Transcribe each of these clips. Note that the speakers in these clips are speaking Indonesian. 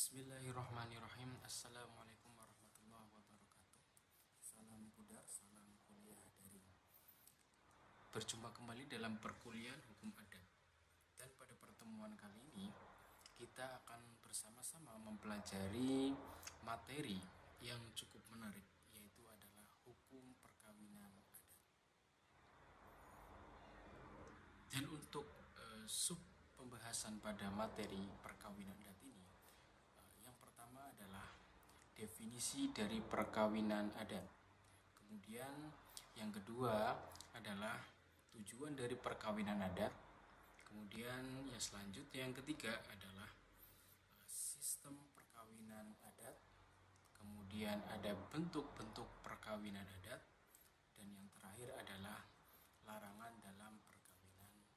Bismillahirrahmanirrahim. Assalamualaikum warahmatullahi wabarakatuh. Salam kuda, salam kuliah dari. Berjumpa kembali dalam perkuliahan hukum adat. Dan pada pertemuan kali ini kita akan bersama-sama mempelajari materi yang cukup menarik, yaitu adalah hukum perkawinan adat. Dan untuk sub pembahasan pada materi perkawinan adat ini, yang pertama adalah definisi dari perkawinan adat. Kemudian yang kedua adalah tujuan dari perkawinan adat. Kemudian yang selanjutnya yang ketiga adalah sistem perkawinan adat. Kemudian ada bentuk-bentuk perkawinan adat. Dan yang terakhir adalah larangan dalam perkawinan adat.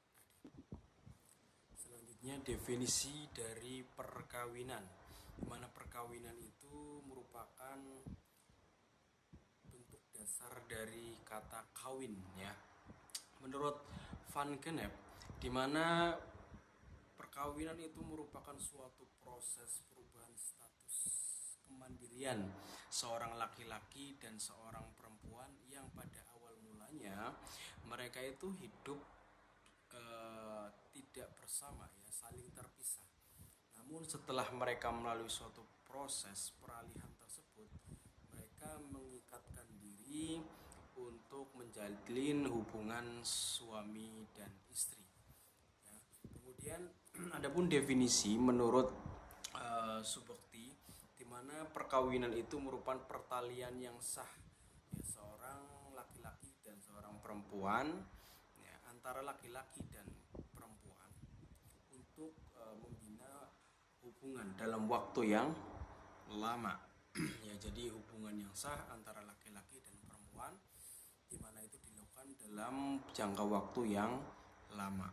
Selanjutnya definisi dari perkawinan, di mana perkawinan itu merupakan bentuk dasar dari kata kawin, ya. Menurut Van Gennep, di mana perkawinan itu merupakan suatu proses perubahan status kemandirian seorang laki-laki dan seorang perempuan yang pada awal mulanya mereka itu hidup tidak bersama, ya, saling terpisah. Namun setelah mereka melalui suatu proses peralihan tersebut, mereka mengikatkan diri untuk menjalin hubungan suami dan istri. Ya. Kemudian adapun definisi menurut Subekti, di mana perkawinan itu merupakan pertalian yang sah, ya, seorang laki-laki dan seorang perempuan, ya, antara laki-laki dan perempuan untuk membina hubungan dalam waktu yang lama. Ya, jadi hubungan yang sah antara laki-laki dan perempuan, di mana itu dilakukan dalam jangka waktu yang lama.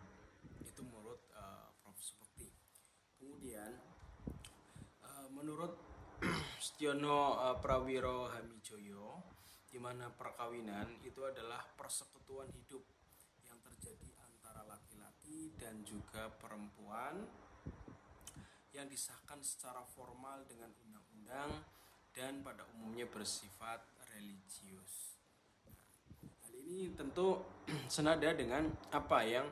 Itu menurut Prof. Subekti. Kemudian menurut Setiono Prawiro Hamijoyo, di mana perkawinan itu adalah persekutuan hidup yang terjadi antara laki-laki dan juga perempuan yang disahkan secara formal dengan undang-undang dan pada umumnya bersifat religius. Hal ini tentu senada dengan apa yang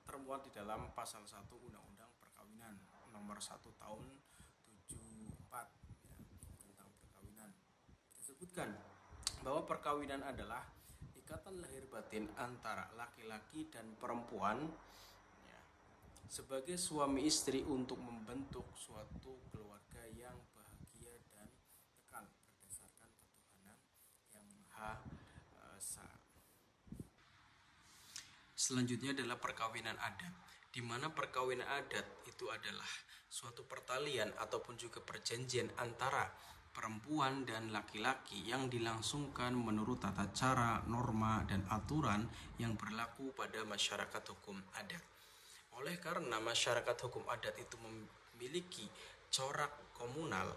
termuat di dalam pasal 1 Undang-Undang Perkawinan nomor 1 tahun 74, ya, tentang perkawinan. Disebutkan bahwa perkawinan adalah ikatan lahir batin antara laki-laki dan perempuan, ya, sebagai suami istri untuk membentuk suatu keluarga yang bahagia dan kekal berdasarkan ketuhanan yang Maha Esa. Selanjutnya adalah perkawinan adat, di mana perkawinan adat itu adalah suatu pertalian ataupun juga perjanjian antara perempuan dan laki-laki yang dilangsungkan menurut tata cara, norma, dan aturan yang berlaku pada masyarakat hukum adat. Oleh karena masyarakat hukum adat itu memiliki corak komunal,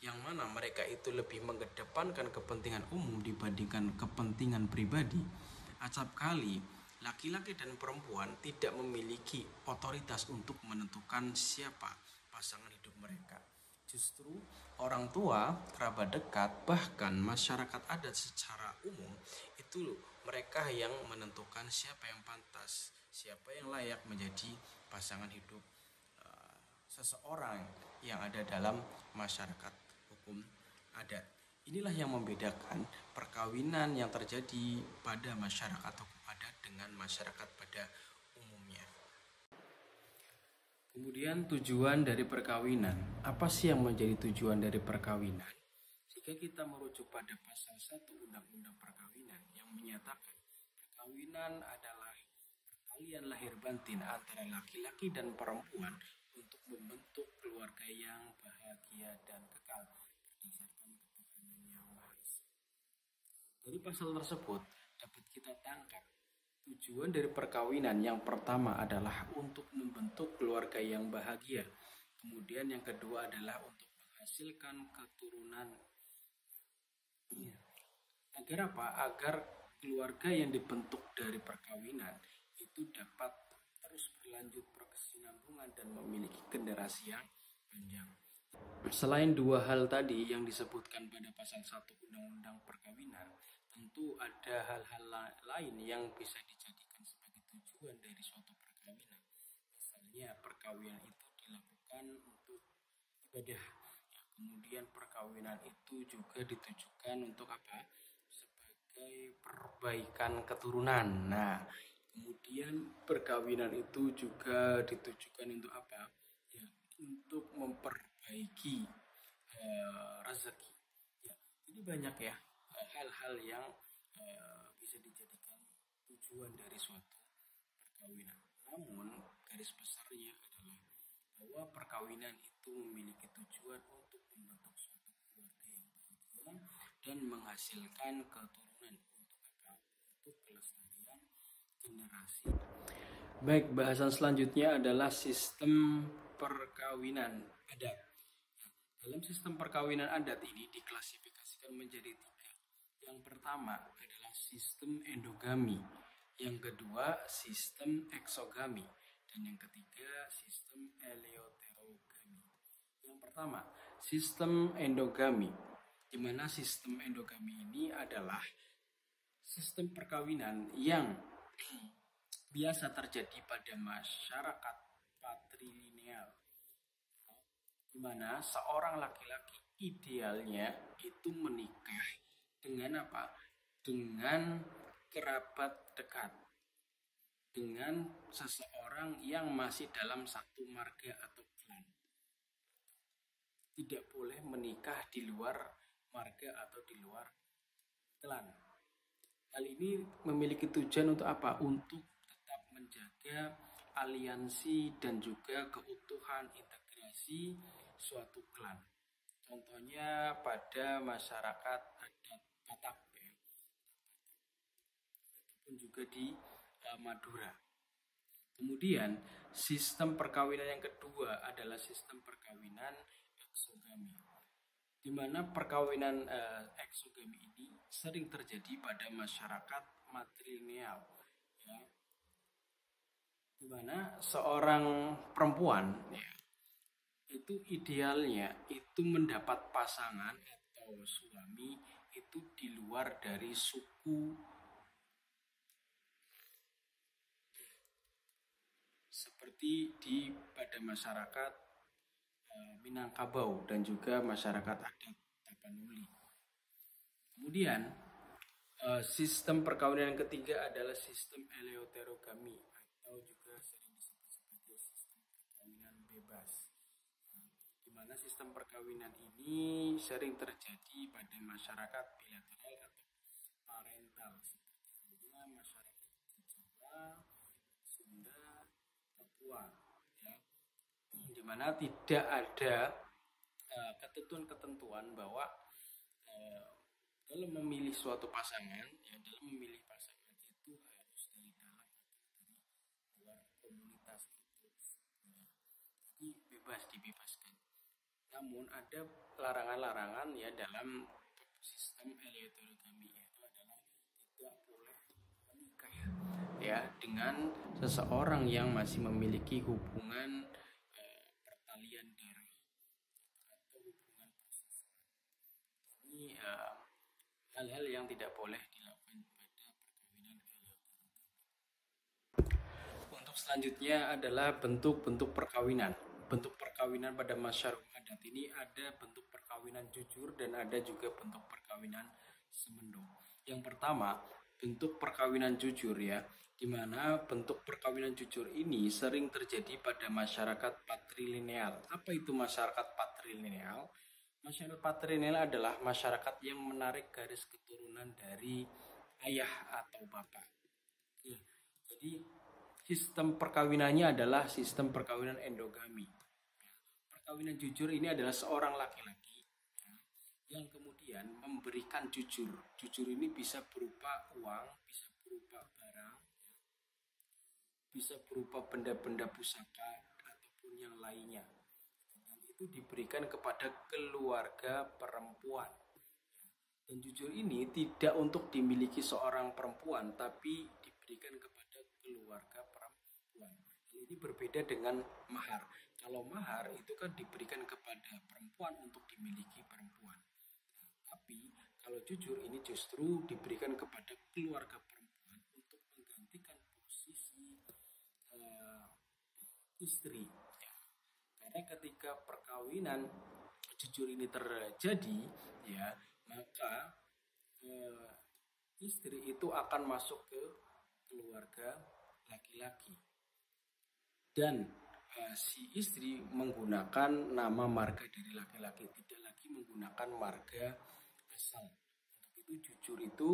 yang mana mereka itu lebih mengedepankan kepentingan umum dibandingkan kepentingan pribadi, acap kali laki-laki dan perempuan tidak memiliki otoritas untuk menentukan siapa pasangan hidup mereka. Justru orang tua, kerabat dekat, bahkan masyarakat adat secara umum itu mereka yang menentukan siapa yang pantas, siapa yang layak menjadi pasangan hidup seseorang yang ada dalam masyarakat hukum adat. Inilah yang membedakan perkawinan yang terjadi pada masyarakat hukum adat dengan masyarakat pada umumnya. Kemudian tujuan dari perkawinan. Apa sih yang menjadi tujuan dari perkawinan? Jika kita merujuk pada pasal 1 Undang-Undang Perkawinan yang menyatakan perkawinan adalah pertalian lahir batin antara laki-laki dan perempuan untuk membentuk keluarga yang bahagia dan kekal berdasarkan ketuhanan yang Maha Esa. Dari pasal tersebut dapat kita tangkap tujuan dari perkawinan yang pertama adalah untuk membentuk keluarga yang bahagia. Kemudian yang kedua adalah untuk menghasilkan keturunan. Agar apa? Agar keluarga yang dibentuk dari perkawinan itu dapat terus berlanjut berkesinambungan dan dan memiliki generasi yang panjang. Selain dua hal tadi yang disebutkan pada pasal 1 Undang-Undang Perkawinan, tentu ada hal-hal lain yang bisa dijadikan sebagai tujuan dari suatu perkawinan. Misalnya perkawinan itu dilakukan untuk ibadah. Ya, kemudian perkawinan itu juga ditujukan untuk apa? Sebagai perbaikan keturunan. Nah, kemudian perkawinan itu juga ditujukan untuk apa? Ya, untuk memperbaiki rezeki. Ya, ini banyak ya hal-hal yang bisa dijadikan tujuan dari suatu perkawinan. Namun garis besarnya adalah bahwa perkawinan itu memiliki tujuan untuk membentuk suatu keluarga yang bahagia dan menghasilkan keturunan untuk apa? Untuk kelestarian generasi. Baik, bahasan selanjutnya adalah sistem perkawinan adat. Dalam sistem perkawinan adat ini diklasifikasikan menjadi 3. Yang pertama adalah sistem endogami, yang kedua sistem eksogami, dan yang ketiga sistem eleoterogami. Yang pertama, sistem endogami, di mana sistem endogami ini adalah sistem perkawinan yang biasa terjadi pada masyarakat patrilineal, di mana seorang laki-laki idealnya itu menikah dengan apa? Dengan kerabat dekat, dengan seseorang yang masih dalam satu marga atau klan. Tidak boleh menikah di luar marga atau di luar klan. Hal ini memiliki tujuan untuk apa? Untuk tetap menjaga aliansi dan juga keutuhan integrasi suatu klan. Contohnya pada masyarakat adat Batak ya, ataupun juga di Madura. Kemudian sistem perkawinan yang kedua adalah sistem perkawinan eksogami, di mana perkawinan eksogami ini sering terjadi pada masyarakat matrilineal, ya, di mana seorang perempuan ya, itu idealnya itu mendapat pasangan atau suami itu di luar dari suku seperti pada masyarakat Minangkabau dan juga masyarakat adat Tapanuli. Kemudian sistem perkawinan yang ketiga adalah sistem eleoterogami atau juga sering disebut sebagai sistem perkawinan bebas. Di mana sistem perkawinan ini sering terjadi pada masyarakat bilateral atau parental seperti masyarakat Jawa, Sunda, Papua, ya, di mana tidak ada ketentuan-ketentuan bahwa dalam memilih suatu pasangan, ya, dalam memilih pasangan itu harus dari dalam atau dari luar komunitas itu, ya. Jadi dibebaskan. Namun ada larangan-larangan ya dalam sistem eleoterogami, yaitu adalah tidak boleh menikah ya dengan seseorang yang masih memiliki hubungan pertalian darah atau hubungan persaudaraan. Ini hal-hal yang tidak boleh dilakukan pada perkawinan eleoterogami. Untuk selanjutnya adalah bentuk-bentuk perkawinan. Bentuk perkawinan pada masyarakat adat ini ada bentuk perkawinan jujur dan ada juga bentuk perkawinan semendung. Yang pertama, bentuk perkawinan jujur ya, di mana bentuk perkawinan jujur ini sering terjadi pada masyarakat patrilineal. Apa itu masyarakat patrilineal? Masyarakat patrilineal adalah masyarakat yang menarik garis keturunan dari ayah atau bapak. Ya, jadi sistem perkawinannya adalah sistem perkawinan endogami. Perkawinan jujur ini adalah seorang laki-laki yang kemudian memberikan jujur. Jujur ini bisa berupa uang, bisa berupa barang, bisa berupa benda-benda pusaka ataupun yang lainnya. Dan itu diberikan kepada keluarga perempuan. Dan jujur ini tidak untuk dimiliki seorang perempuan, tapi diberikan kepada keluarga perempuan. Ini Ini berbeda dengan mahar. Kalau mahar itu kan diberikan kepada perempuan untuk dimiliki perempuan. Tapi kalau jujur ini justru diberikan kepada keluarga perempuan untuk menggantikan posisi istri. Ya. Karena ketika perkawinan jujur ini terjadi, ya maka istri itu akan masuk ke keluarga laki-laki dan si istri menggunakan nama marga dari laki-laki, tidak lagi menggunakan marga asal. Untuk itu jujur itu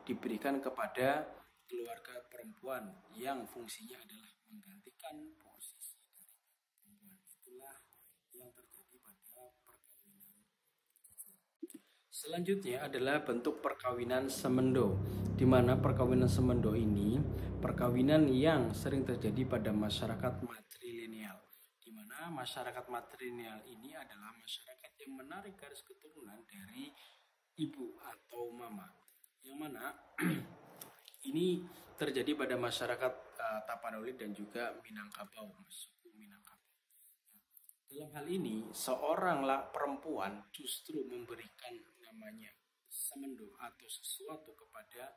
diberikan kepada keluarga perempuan yang fungsinya adalah menggantikan posisi dari perempuan. Itulah yang terjadi pada perkawinan. Selanjutnya adalah bentuk perkawinan semendo, di mana perkawinan semendo ini perkawinan yang sering terjadi pada masyarakat matrilineal, di mana masyarakat matrilineal ini adalah masyarakat yang menarik garis keturunan dari ibu atau mama, yang mana ini terjadi pada masyarakat Tapanuli dan juga Minangkabau, suku Minangkabau. Dalam hal ini, seorang perempuan justru memberikan namanya semendo atau sesuatu kepada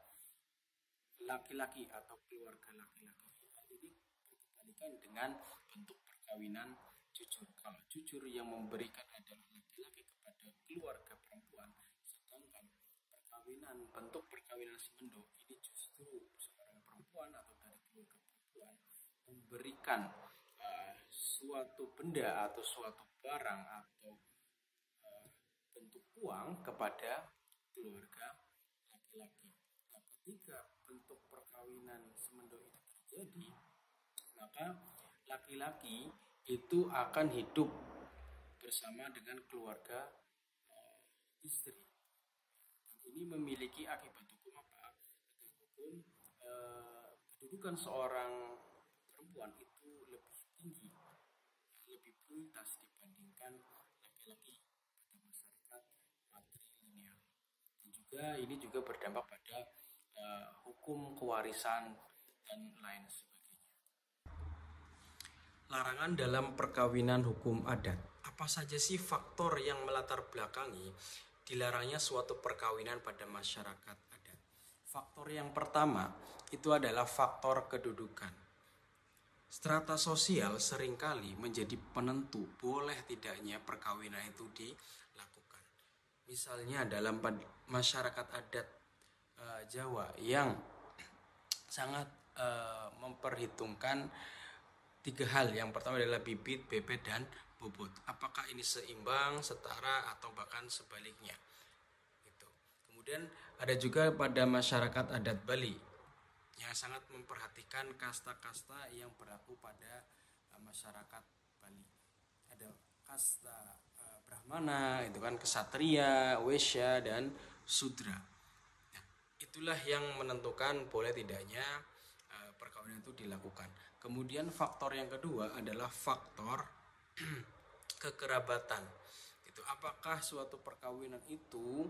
laki-laki atau keluarga laki-laki. Hal ini berkebalikan dengan bentuk perkawinan jujur. Kalau jujur yang memberikan adalah laki-laki kepada keluarga perempuan, sedangkan bentuk perkawinan semendo ini justru seorang perempuan atau dari keluarga perempuan memberikan suatu benda atau suatu barang atau bentuk uang kepada keluarga laki-laki. Nah, ketika bentuk perkawinan semendo itu terjadi, maka laki-laki itu akan hidup bersama dengan keluarga istri. Dan ini memiliki akibat hukum apa? Akibat hukum kedudukan seorang perempuan itu lebih tinggi, lebih prioritas dibandingkan laki-laki pada masyarakat matrilineal. Dan juga ini juga berdampak pada hukum kewarisan dan lain sebagainya. Larangan dalam perkawinan hukum adat. Apa saja sih faktor yang melatar belakangi dilarangnya suatu perkawinan pada masyarakat adat? Faktor yang pertama itu adalah faktor kedudukan. Strata sosial seringkali menjadi penentu boleh tidaknya perkawinan itu dilakukan. Misalnya dalam masyarakat adat Jawa yang sangat memperhitungkan 3 hal. Yang pertama adalah bibit, bebet, dan bobot. Apakah ini seimbang, setara, atau bahkan sebaliknya? Gitu. Kemudian ada juga pada masyarakat adat Bali yang sangat memperhatikan kasta-kasta yang berlaku pada masyarakat Bali. Ada kasta Brahmana, itu kan Ksatria, Wesya, dan Sudra. Nah, itulah yang menentukan boleh tidaknya perkawinan itu dilakukan. Kemudian faktor yang kedua adalah faktor kekerabatan. Itu apakah suatu perkawinan itu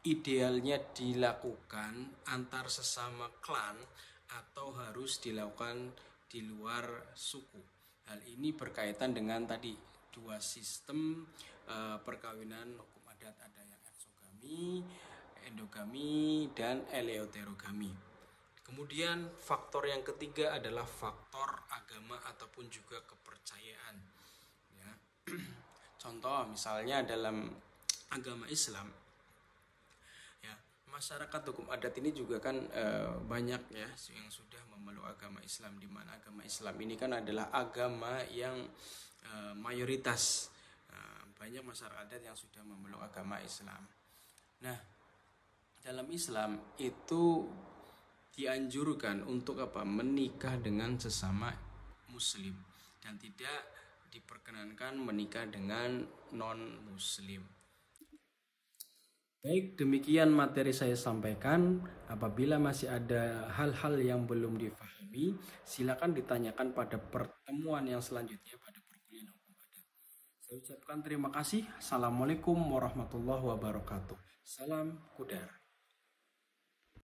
idealnya dilakukan antar sesama klan atau harus dilakukan di luar suku. Hal ini berkaitan dengan tadi 2 sistem perkawinan hukum adat, ada yang eksogami, endogami, dan eleoterogami. Kemudian faktor yang ketiga adalah faktor agama ataupun juga kepercayaan. Ya. Contoh misalnya dalam agama Islam, ya masyarakat hukum adat ini juga kan banyak ya yang sudah memeluk agama Islam, di mana agama Islam ini kan adalah agama yang mayoritas. Banyak masyarakat adat yang sudah memeluk agama Islam. Nah, dalam Islam itu dianjurkan untuk apa? Menikah dengan sesama muslim dan tidak diperkenankan menikah dengan non-muslim. Baik, demikian materi saya sampaikan. Apabila masih ada hal-hal yang belum difahami, silakan ditanyakan pada pertemuan yang selanjutnya pada perkuliahan hukum adat. Saya ucapkan terima kasih. Assalamualaikum warahmatullahi wabarakatuh. Salam Kudar.